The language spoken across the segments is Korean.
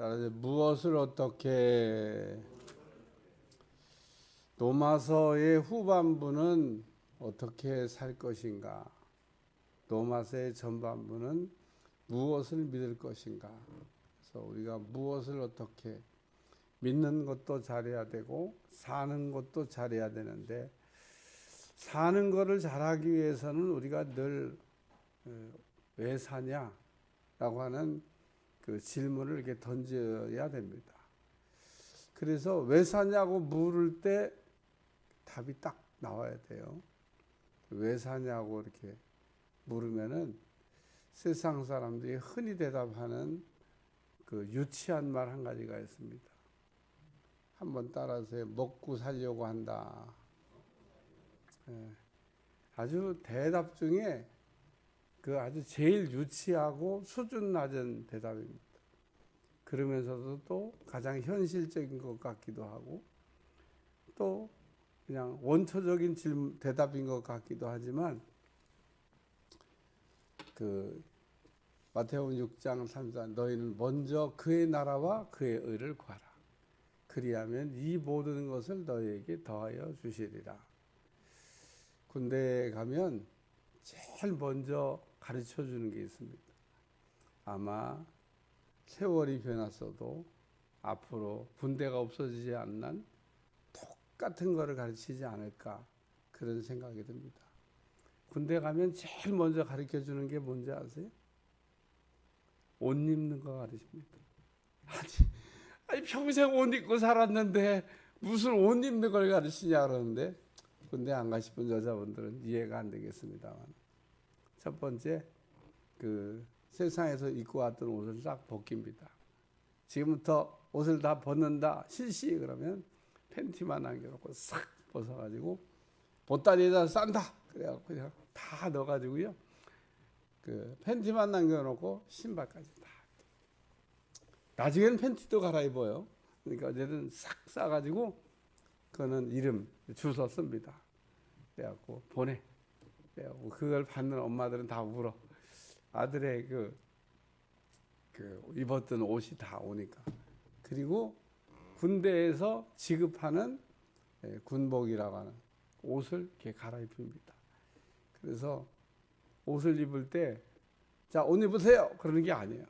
따라서 무엇을 어떻게 노마서의 후반부는 어떻게 살 것인가, 노마서의 전반부는 무엇을 믿을 것인가. 그래서 우리가 무엇을 어떻게 믿는 것도 잘해야 되고 사는 것도 잘해야 되는데, 사는 것을 잘하기 위해서는 우리가 늘 왜 사냐라고 하는 그 질문을 이렇게 던져야 됩니다. 그래서 왜 사냐고 물을 때 답이 딱 나와야 돼요. 왜 사냐고 이렇게 물으면은 세상 사람들이 흔히 대답하는 그 유치한 말 한 가지가 있습니다. 한번 따라서 먹고 살려고 한다. 아주 대답 중에 그 아주 제일 유치하고 수준 낮은 대답입니다. 그러면서도 또 가장 현실적인 것 같기도 하고 또 그냥 원초적인 질문 대답인 것 같기도 하지만, 그 마태복음 6장 3절 너희는 먼저 그의 나라와 그의 의를 구하라. 그리하면 이 모든 것을 너희에게 더하여 주시리라. 군대에 가면 제일 먼저 가르쳐 주는 게 있습니다. 아마 세월이 변했어도 앞으로 군대가 없어지지 않는 한 똑같은 거를 가르치지 않을까, 그런 생각이 듭니다. 군대 가면 제일 먼저 가르쳐 주는 게 뭔지 아세요? 옷 입는 거 가르칩니다. 아니 평생 옷 입고 살았는데 무슨 옷 입는 걸 가르치냐 그러는데, 군대 안 가시는 여자분들은 이해가 안 되겠습니다만, 첫 번째 그 세상에서 입고 왔던 옷을 싹 벗깁니다. 지금부터 옷을 다 벗는다 실시 그러면 팬티만 남겨놓고 싹 벗어가지고 보따리에다 싼다 그래갖고 그냥 다 넣어가지고요, 그 팬티만 남겨놓고 신발까지 다. 나중에는 팬티도 갈아입어요. 그러니까 어쨌든 싹 싸가지고 그거는 이름 주소 씁니다. 그래갖고 보내. 그래갖고 그걸 받는 엄마들은 다 울어. 아들의 그 입었던 옷이 다 오니까. 그리고 군대에서 지급하는 군복이라고 하는 옷을 이렇게 갈아입힙니다. 그래서 옷을 입을 때 자, 옷 입으세요 그러는 게 아니에요.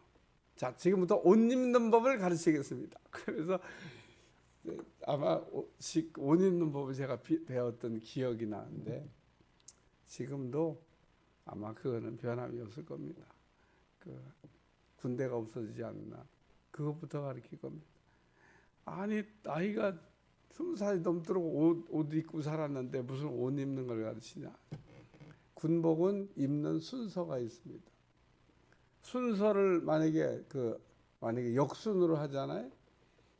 자, 지금부터 옷 입는 법을 가르치겠습니다. 그래서 아마 옷 입는 법을 제가 배웠던 기억이 나는데, 지금도 아마 그거는 변함이 없을 겁니다. 그 군대가 없어지지 않나 그것부터 가르칠 겁니다. 아니 나이가 20살이 넘도록 옷 입고 살았는데 무슨 옷 입는 걸 가르치냐. 군복은 입는 순서가 있습니다. 순서를 만약에 역순으로 하잖아요.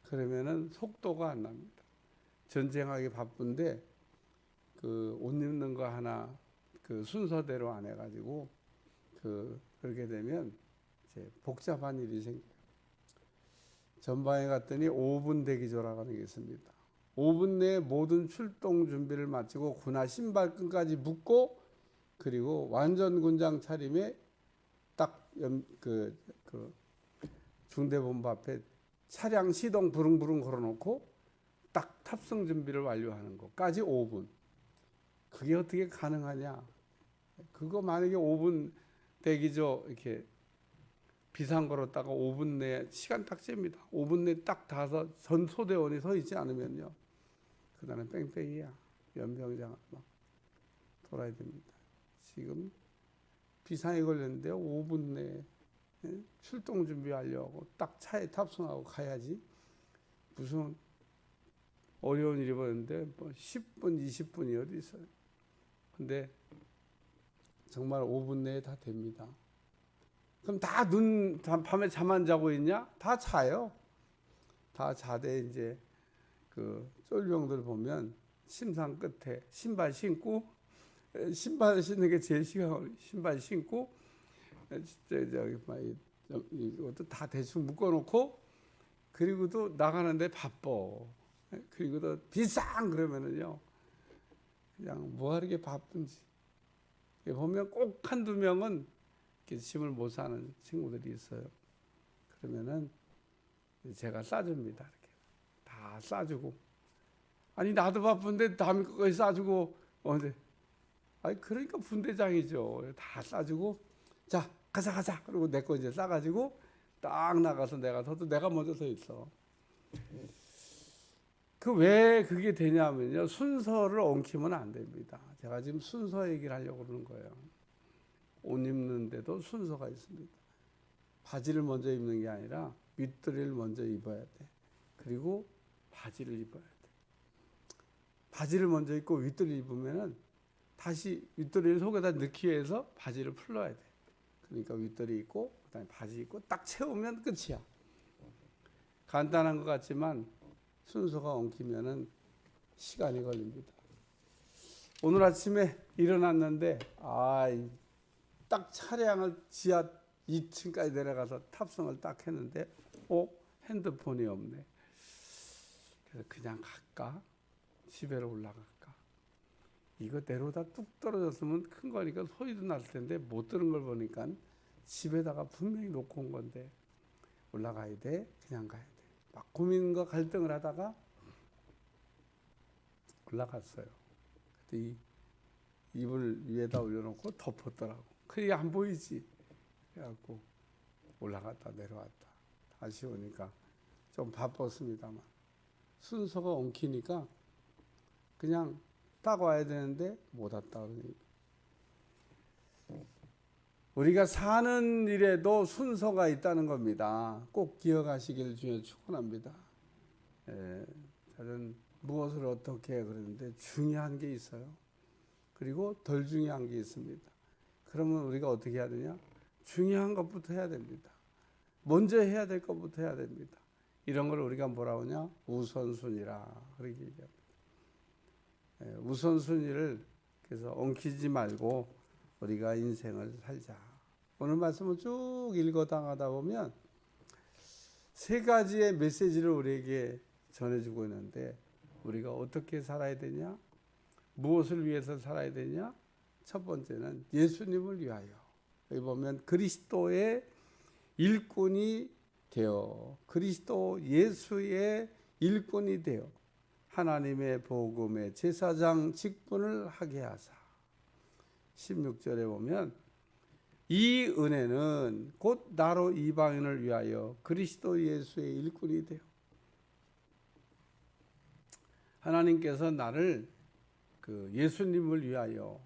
그러면은 속도가 안 납니다. 전쟁하기 바쁜데 그 옷 입는 거 하나 그 순서대로 안 해가지고 그렇게 되면 이제 복잡한 일이 생겨요. 전방에 갔더니 5분 대기조라고 하는 게 있습니다. 5분 내에 모든 출동 준비를 마치고 군화 신발끈까지 묶고, 그리고 완전 군장 차림에 딱 중대본부 앞에 차량 시동 부릉부릉 걸어놓고 딱 탑승 준비를 완료하는 것까지 5분. 그게 어떻게 가능하냐? 그거 만약에 5분 대기조 이렇게 비상 걸었다가 5분 내에 시간 딱 잽니다. 5분 내에 딱 닿아서 전 소대원이 서 있지 않으면요, 그다음에 뺑뺑이야. 연병장 막 돌아야 됩니다. 지금 비상이 걸렸는데요, 5분 내에 출동 준비 완료하고 딱 차에 탑승하고 가야지. 무슨 어려운 일이 벌었는데 뭐 10분, 20분이 어디 있어요. 근데 정말 5분 내에 다 됩니다. 그럼 다 밤에 잠 안 자고 있냐? 다 자요. 다 자되 이제 그 쫄병들 보면 심상 끝에 신발 신고, 신발 신는 게 제일 시간, 신발 신고 이것도 다 대충 묶어놓고, 그리고도 나가는데 바빠. 그리고도 비상 그러면은요, 그냥 뭐 하는 바쁜지. 보면 꼭 한두 명은 짐을 못 사는 친구들이 있어요. 그러면은 제가 싸줍니다. 이렇게 다 싸주고, 아니 나도 바쁜데 남의 거까지 싸주고, 네. 아니 그러니까 분대장이죠. 다 싸주고, 자 가자. 그리고 내 거 이제 싸가지고 딱 나가서 내가 서도 내가 먼저 서 있어. 그 왜 그게 되냐면요, 순서를 엉키면 안 됩니다. 제가 지금 순서 얘기를 하려고 그러는 거예요. 옷 입는데도 순서가 있습니다. 바지를 먼저 입는 게 아니라 윗도리를 먼저 입어야 돼. 그리고 바지를 입어야 돼. 바지를 먼저 입고 윗도리를 입으면은 다시 윗도리를 속에다 넣기 위해서 바지를 풀러야 돼. 그러니까 윗도리 입고 그다음에 바지 입고 딱 채우면 끝이야. 간단한 것 같지만 순서가 엉키면은 시간이 걸립니다. 오늘 아침에 일어났는데 딱 차량을 지하 2층까지 내려가서 탑승을 딱 했는데 핸드폰이 없네. 그래서 그냥 갈까? 집에로 올라갈까? 이거 내려오다 뚝 떨어졌으면 큰 거니까 소리도 났을 텐데 못 들은 걸 보니까 집에다가 분명히 놓고 온 건데 올라가야 돼? 그냥 가야 돼? 막 고민과 갈등을 하다가 올라갔어요. 그때 이불 위에다 올려놓고 덮었더라고. 그게 안 보이지. 그래갖고 올라갔다 내려왔다. 다시 오니까 좀 바빴습니다만 순서가 엉키니까 그냥 딱 와야 되는데 못 왔다 그러니. 우리가 사는 일에도 순서가 있다는 겁니다. 꼭 기억하시기를 주여 축원합니다. 저는 무엇을 어떻게 해 그러는데 중요한 게 있어요. 그리고 덜 중요한 게 있습니다. 그러면 우리가 어떻게 해야 되냐? 중요한 것부터 해야 됩니다. 먼저 해야 될 것부터 해야 됩니다. 이런 걸 우리가 뭐라고 하냐? 우선순위라 그렇게 얘기합니다. 우선순위를 그래서 엉키지 말고 우리가 인생을 살자. 오늘 말씀을 쭉 읽어당하다 보면 세 가지의 메시지를 우리에게 전해주고 있는데 우리가 어떻게 살아야 되냐? 무엇을 위해서 살아야 되냐? 첫 번째는 예수님을 위하여. 여기 보면 그리스도의 일꾼이 되어 그리스도 예수의 일꾼이 되어 하나님의 복음의 제사장 직분을 하게 하사. 16절에 보면 이 은혜는 곧 나로 이방인을 위하여 그리스도 예수의 일꾼이 되어. 하나님께서 나를 예수님을 위하여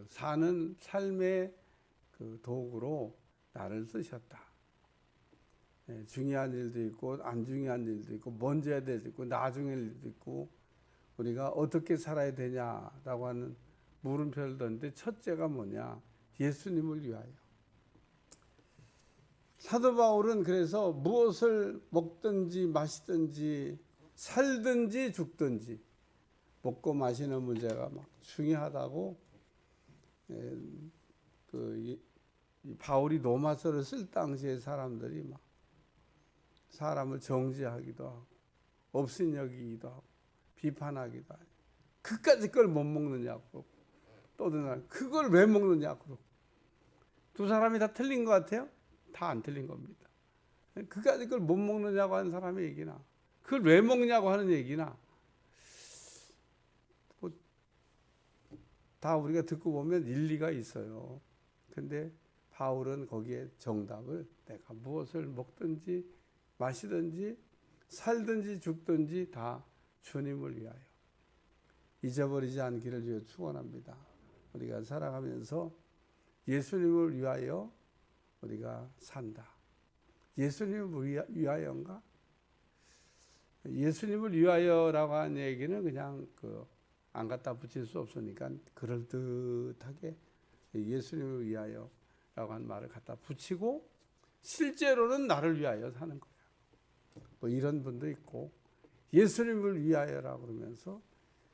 사는 삶의 도구로 나를 쓰셨다. 중요한 일도 있고 안 중요한 일도 있고 먼저 해야 될 일도 있고 나중에 할 일도 있고 우리가 어떻게 살아야 되냐라고 하는 물음표를 던데 첫째가 뭐냐? 예수님을 위하여. 사도 바울은 그래서 무엇을 먹든지 마시든지 살든지 죽든지 먹고 마시는 문제가 막 중요하다고 바울이 로마서를 쓸 당시에 사람들이 막 사람을 정죄하기도 하고 업신여기기도 하고 비판하기도 하고 그까짓 걸 못 먹느냐고 떠드나 그걸 왜 먹느냐고. 두 사람이 다 틀린 것 같아요? 다 안 틀린 겁니다. 그까짓 걸 못 먹느냐고 하는 사람의 얘기나 그걸 왜 먹냐고 하는 얘기나 다 우리가 듣고 보면 일리가 있어요. 근데 바울은 거기에 정답을 내가 무엇을 먹든지 마시든지 살든지 죽든지 다 주님을 위하여 잊어버리지 않기를 주여 축원합니다. 우리가 살아가면서 예수님을 위하여 우리가 산다. 예수님을 위하여인가? 예수님을 위하여라고 하는 얘기는 그냥 안 갖다 붙일 수 없으니까 그럴듯하게 예수님을 위하여라고 하는 말을 갖다 붙이고 실제로는 나를 위하여 사는 거야. 뭐 이런 분도 있고 예수님을 위하여라고 그러면서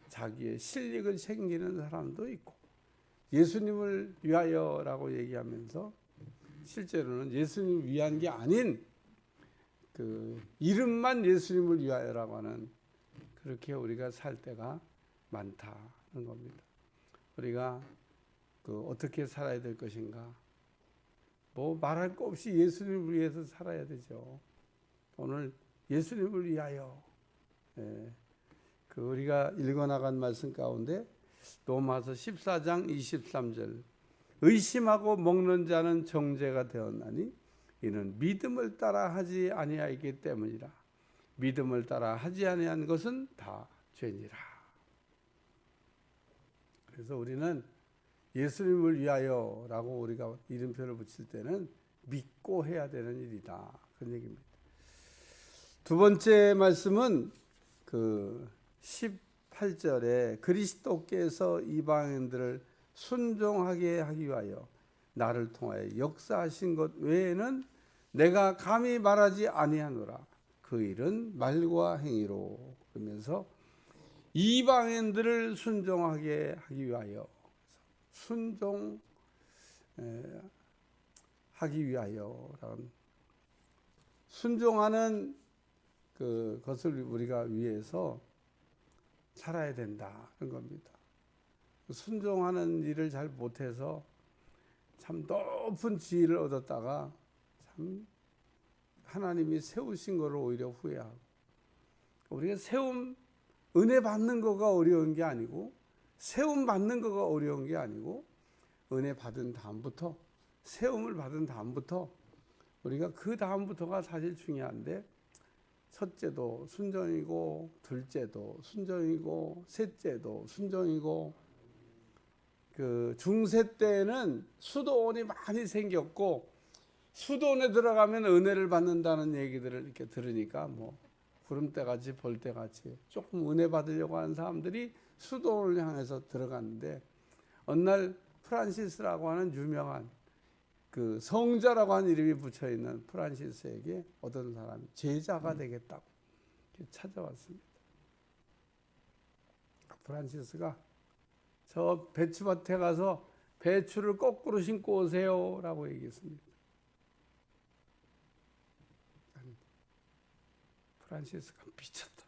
자기의 실력을 챙기는 사람도 있고 예수님을 위하여라고 얘기하면서 실제로는 예수님을 위한 게 아닌 이름만 예수님을 위하여라고 하는 그렇게 우리가 살 때가 많다는 겁니다. 우리가 어떻게 살아야 될 것인가? 뭐 말할 거 없이 예수님을 위해서 살아야 되죠. 오늘 예수님을 위하여. 그 우리가 읽어나간 말씀 가운데 로마서 14장 23절 의심하고 먹는 자는 정죄가 되었나니 이는 믿음을 따라 하지 아니하였기 때문이라. 믿음을 따라 하지 아니한 것은 다 죄니라. 그래서 우리는 예수님을 위하여라고 우리가 이름표를 붙일 때는 믿고 해야 되는 일이다, 그런 얘기입니다. 두 번째 말씀은 그 18절에 그리스도께서 이방인들을 순종하게 하기 위하여 나를 통하여 역사하신 것 외에는 내가 감히 말하지 아니하노라. 그 일은 말과 행위로. 그러면서 이방인들을 순종하게 하기 위하여, 순종하기 위하여, 순종하는 그것을 우리가 위해서 살아야 된다, 그런 겁니다. 순종하는 일을 잘 못해서 참 높은 지위를 얻었다가 참 하나님이 세우신 것을 오히려 후회하고, 우리가 세움, 은혜 받는 거가 어려운 게 아니고, 세움 받는 거가 어려운 게 아니고, 은혜 받은 다음부터, 세움을 받은 다음부터, 우리가 그 다음부터가 사실 중요한데, 첫째도 순종이고, 둘째도 순종이고, 셋째도 순종이고, 그 중세 때는 수도원이 많이 생겼고, 수도원에 들어가면 은혜를 받는다는 얘기들을 이렇게 들으니까 뭐 구름대같이 벌떼같이 조금 은혜 받으려고 하는 사람들이 수도원을 향해서 들어갔는데, 어느 날 프란시스라고 하는 유명한 그 성자라고 하는 이름이 붙여 있는 프란시스에게 어떤 사람이 제자가 되겠다고 찾아왔습니다. 프란시스가 저 배추밭에 가서 배추를 거꾸로 심고 오세요 라고 얘기했습니다. 프란시스가 미쳤다.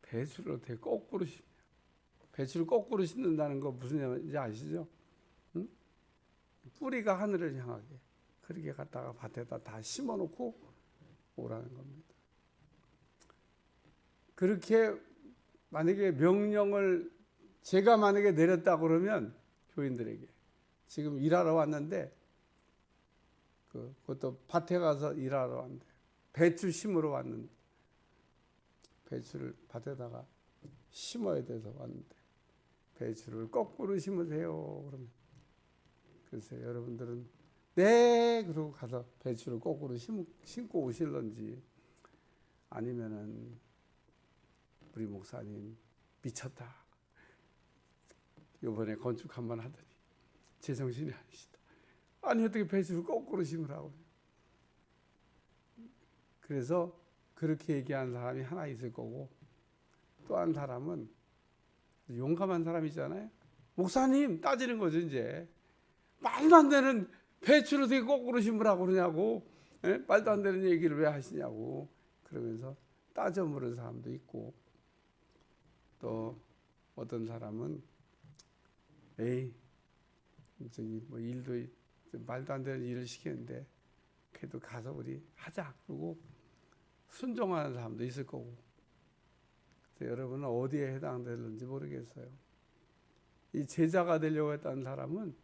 배추를 어떻게 거꾸로 심냐. 배추를 거꾸로 심는다는 거 무슨 얘기인지 아시죠? 응? 뿌리가 하늘을 향하게 그렇게 갖다가 밭에다 다 심어놓고 오라는 겁니다. 그렇게 만약에 명령을 제가 만약에 내렸다 그러면 교인들에게 지금 일하러 왔는데 그것도 밭에 가서 일하러 왔는데 배추 심으러 왔는데 배추를 밭에다가 심어야 돼서 왔는데 배추를 거꾸로 심으세요 그러면, 글쎄 여러분들은 네 그러고 가서 배추를 거꾸로 심고 오실런지, 아니면은 우리 목사님 미쳤다, 이번에 건축 한번 하더니 제정신이 아니시다, 아니 어떻게 배추를 거꾸로 심으라고. 그래서 그렇게 얘기하는 사람이 하나 있을 거고, 또 한 사람은 용감한 사람이잖아요. 목사님 따지는 거죠. 이제 말도 안 되는 배추를 어떻게 거꾸로 심으라고 그러냐고, 말도 안 되는 얘기를 왜 하시냐고 그러면서 따져 물은 사람도 있고, 또 어떤 사람은 에이 저기 뭐 일도 말도 안 되는 일을 시키는데 그래도 가서 우리 하자 그러고 순종하는 사람도 있을 거고. 그래서 여러분은 어디에 해당되는지 모르겠어요. 이 제자가 되려고 했던 사람은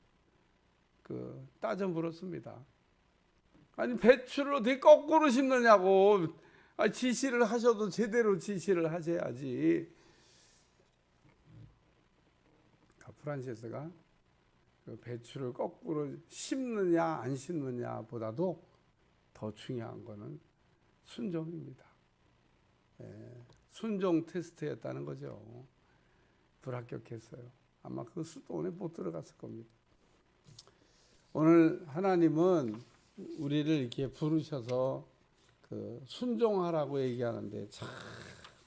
따져 물었습니다. 아니 배추를 어떻게 거꾸로 심느냐고. 지시를 하셔도 제대로 지시를 하셔야지. 프란시스가 배추를 거꾸로 심느냐 안 심느냐 보다도 더 중요한 거는 순종입니다. 순종 테스트였다는 거죠. 불합격했어요. 아마 그 수도원에 못 들어갔을 겁니다. 오늘 하나님은 우리를 이렇게 부르셔서 순종하라고 얘기하는데 참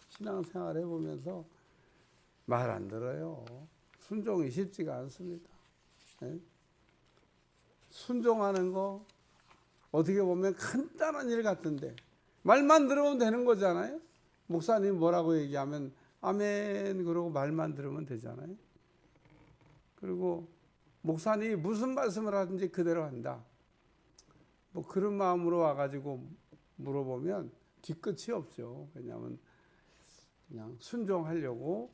신앙생활 해보면서 말 안 들어요. 순종이 쉽지가 않습니다. 순종하는 거 어떻게 보면 간단한 일 같은데 말만 들으면 되는 거잖아요. 목사님 뭐라고 얘기하면 아멘 그러고 말만 들으면 되잖아요. 그리고 목사님이 무슨 말씀을 하든지 그대로 한다. 뭐 그런 마음으로 와가지고 물어보면 뒤끝이 없죠. 왜냐하면 그냥 순종하려고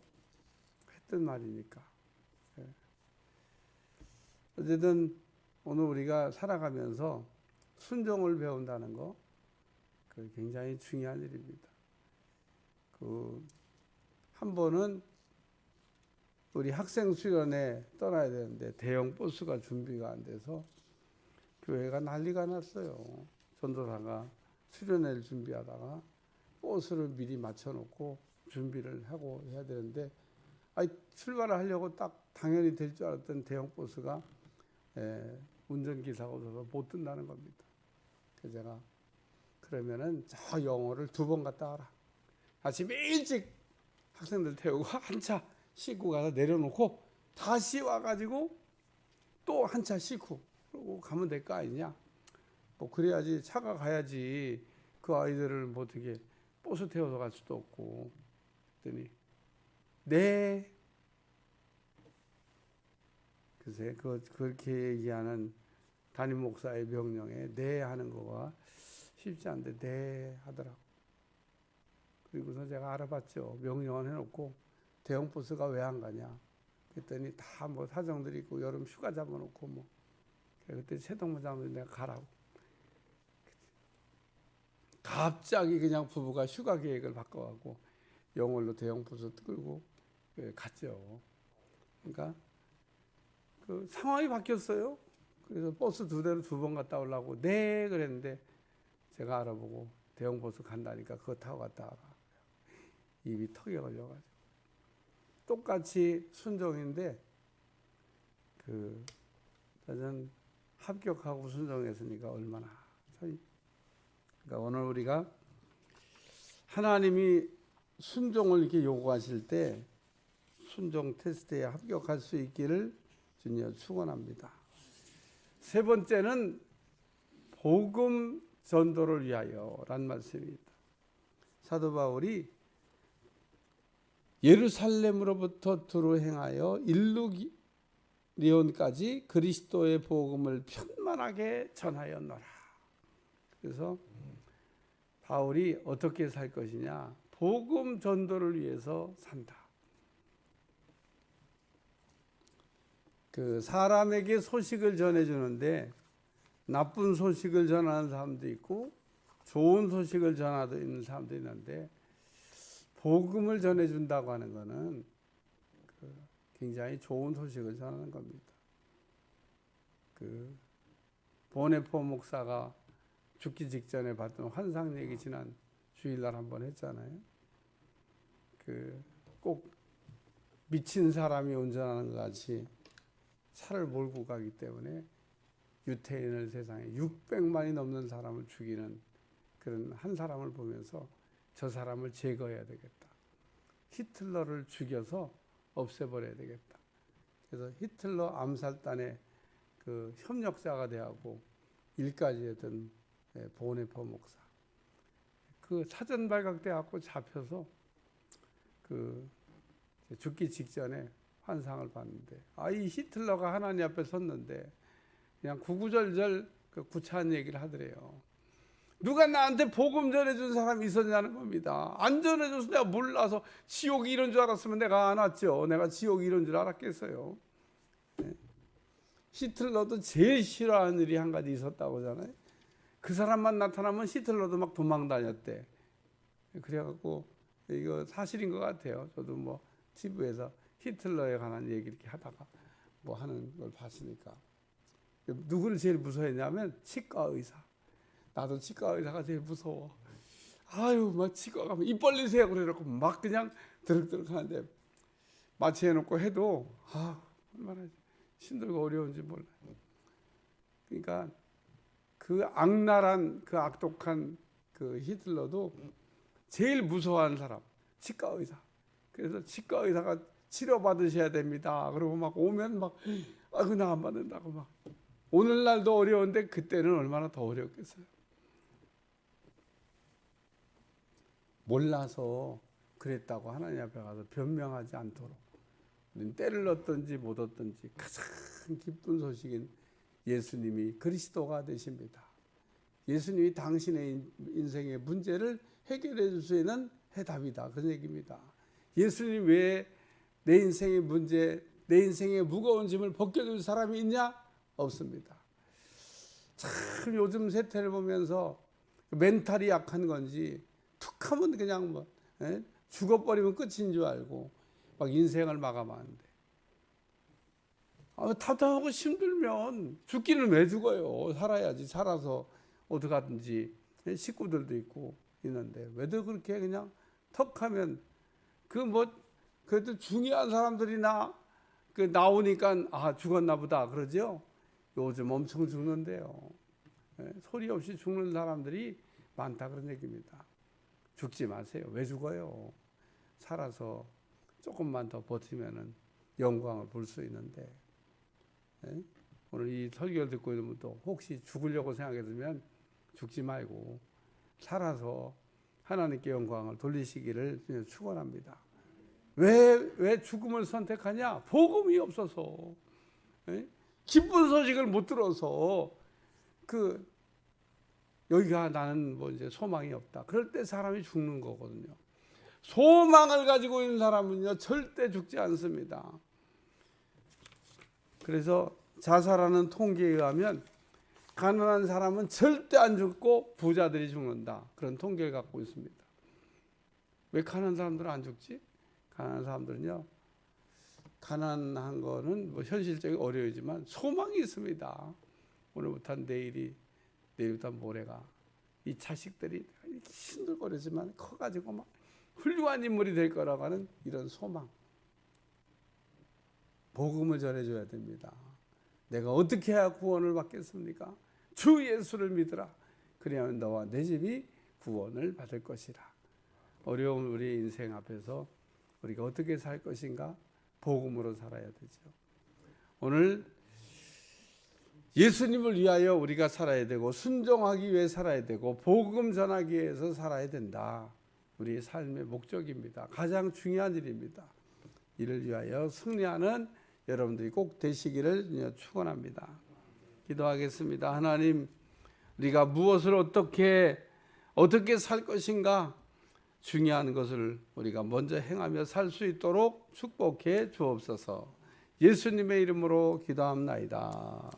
했던 말이니까. 예. 어쨌든 오늘 우리가 살아가면서 순종을 배운다는 거, 그 굉장히 중요한 일입니다. 한 번은 우리 학생 수련회 떠나야 되는데 대형 버스가 준비가 안 돼서 교회가 난리가 났어요. 전도사가 수련회를 준비하다가 버스를 미리 맞춰놓고 준비를 하고 해야 되는데, 출발을 하려고 딱 당연히 될 줄 알았던 대형 버스가 운전기사가 없어서 못 뜬다는 겁니다. 그래서 제가 그러면은 저 영어를 2번 갔다 와라. 아침 일찍 학생들 태우고 한 차 싣고 가서 내려놓고 다시 와가지고 또 한 차 싣고 그러고 가면 될 거 아니냐. 뭐 그래야지 차가 가야지 그 아이들을 뭐 어떻게 버스 태워서 갈 수도 없고. 그랬더니 네. 글쎄 그렇게 얘기하는 담임 목사의 명령에 네 하는 거가 쉽지 않은데 네 하더라고. 그리고서 제가 알아봤죠. 명령을 해놓고 대형 버스가 왜 안 가냐. 그랬더니 다 뭐 사정들이 있고 여름 휴가 잡아놓고 뭐. 그때 최동무장도 내가 가라고. 갑자기 그냥 부부가 휴가 계획을 바꿔갖고 영월로 대형 버스 끌고 갔죠. 그러니까 그 상황이 바뀌었어요. 그래서 버스 2대로 2번 갔다 오려고 네 그랬는데 제가 알아보고 대형 버스 간다니까 그거 타고 갔다 와라. 입이 턱에 걸려가지고 똑같이 순종인데 저는 합격하고 순종했으니까 얼마나 차이. 그러니까 오늘 우리가 하나님이 순종을 이렇게 요구하실 때 순종 테스트에 합격할 수 있기를 주님 축원합니다. 세 번째는 복음 전도를 위하여란 말씀입니다. 사도 바울이 예루살렘으로부터 두루 행하여 일루리온까지 그리스도의 복음을 편만하게 전하였노라. 그래서 바울이 어떻게 살 것이냐? 복음 전도를 위해서 산다. 그 사람에게 소식을 전해주는데 나쁜 소식을 전하는 사람도 있고 좋은 소식을 전하는 사람도 있는데 복음을 전해준다고 하는 것은 굉장히 좋은 소식을 전하는 겁니다. 보네포 목사가 죽기 직전에 봤던 환상 얘기 지난 주일날 한번 했잖아요. 꼭 미친 사람이 운전하는 것 같이 차를 몰고 가기 때문에 유태인을 세상에 600만이 넘는 사람을 죽이는 그런 한 사람을 보면서 저 사람을 제거해야 되겠다. 히틀러를 죽여서 없애버려야 되겠다. 그래서 히틀러 암살단의 협력자가 되고 일까지 했던 보네포 목사. 사전 발각돼갖고 잡혀서 죽기 직전에 환상을 봤는데, 이 히틀러가 하나님 앞에 섰는데 그냥 구구절절 구차한 얘기를 하더래요. 누가 나한테 복음 전해준 사람이 있었냐는 겁니다. 안 전해줘서 내가 몰라서 지옥이 이런 줄 알았으면 내가 안 왔죠. 내가 지옥이 이런 줄 알았겠어요. 히틀러도 제일 싫어하는 일이 한 가지 있었다고 하잖아요. 그 사람만 나타나면 히틀러도 막 도망 다녔대. 그래갖고 이거 사실인 것 같아요. 저도 뭐 TV에서 히틀러에 관한 얘기 이렇게 하다가 뭐 하는 걸 봤으니까. 누구를 제일 무서워했냐면 치과 의사. 나도 치과 의사가 제일 무서워. 막 치과 가면 입 벌리세요 그래놓고 막 그냥 드륵드륵 하는데 마취해놓고 해도 얼마나 힘들고 어려운지 몰라요. 그러니까 악랄한 악독한 히틀러도 제일 무서워하는 사람 치과 의사. 그래서 치과 의사가 치료받으셔야 됩니다. 그러고 막 오면 막 나 안 받는다고 막. 오늘날도 어려운데 그때는 얼마나 더 어려웠겠어요. 몰라서 그랬다고 하나님 앞에 가서 변명하지 않도록 때를 얻든지 못 얻든지 가장 기쁜 소식인 예수님이 그리스도가 되십니다. 예수님이 당신의 인생의 문제를 해결해 줄 수 있는 해답이다. 그런 얘기입니다. 예수님 외에 내 인생의 문제, 내 인생의 무거운 짐을 벗겨줄 사람이 있냐? 없습니다. 참 요즘 세태를 보면서 멘탈이 약한 건지 툭하면 그냥 뭐 죽어버리면 끝인 줄 알고 막 인생을 마감하는데, 답답하고 힘들면 죽기는 왜 죽어요? 살아야지. 살아서 어디 가든지 식구들도 있고 있는데 왜들 그렇게 그냥 턱하면 그래도 중요한 사람들이나 나오니까 죽었나 보다 그러죠. 요즘 엄청 죽는데요. 소리 없이 죽는 사람들이 많다 그런 얘기입니다. 죽지 마세요. 왜 죽어요? 살아서 조금만 더 버티면은 영광을 볼 수 있는데, 오늘 이 설교를 듣고 있는 분도 혹시 죽으려고 생각했으면 죽지 말고 살아서 하나님께 영광을 돌리시기를 축원합니다. 왜 죽음을 선택하냐? 복음이 없어서, 기쁜 소식을 못 들어서 여기가 나는 이제 소망이 없다. 그럴 때 사람이 죽는 거거든요. 소망을 가지고 있는 사람은요 절대 죽지 않습니다. 그래서 자살하는 통계에 의하면 가난한 사람은 절대 안 죽고 부자들이 죽는다. 그런 통계를 갖고 있습니다. 왜 가난한 사람들은 안 죽지? 가난한 사람들은요, 가난한 거는 현실적인 어려움이지만 소망이 있습니다. 오늘부터 내일부터 모레가 이 자식들이 힘들거리지만 커가지고 막 훌륭한 인물이 될 거라고 하는 이런 소망. 복음을 전해줘야 됩니다. 내가 어떻게 해야 구원을 받겠습니까? 주 예수를 믿으라. 그래야만 너와 내 집이 구원을 받을 것이라. 어려운 우리 인생 앞에서 우리가 어떻게 살 것인가? 복음으로 살아야 되죠. 오늘 예수님을 위하여 우리가 살아야 되고 순종하기 위해 살아야 되고 복음 전하기 위해서 살아야 된다. 우리의 삶의 목적입니다. 가장 중요한 일입니다. 이를 위하여 승리하는 여러분들이 꼭 되시기를 축원합니다. 기도하겠습니다. 하나님, 우리가 무엇을 어떻게 살 것인가 중요한 것을 우리가 먼저 행하며 살 수 있도록 축복해 주옵소서. 예수님의 이름으로 기도합나이다.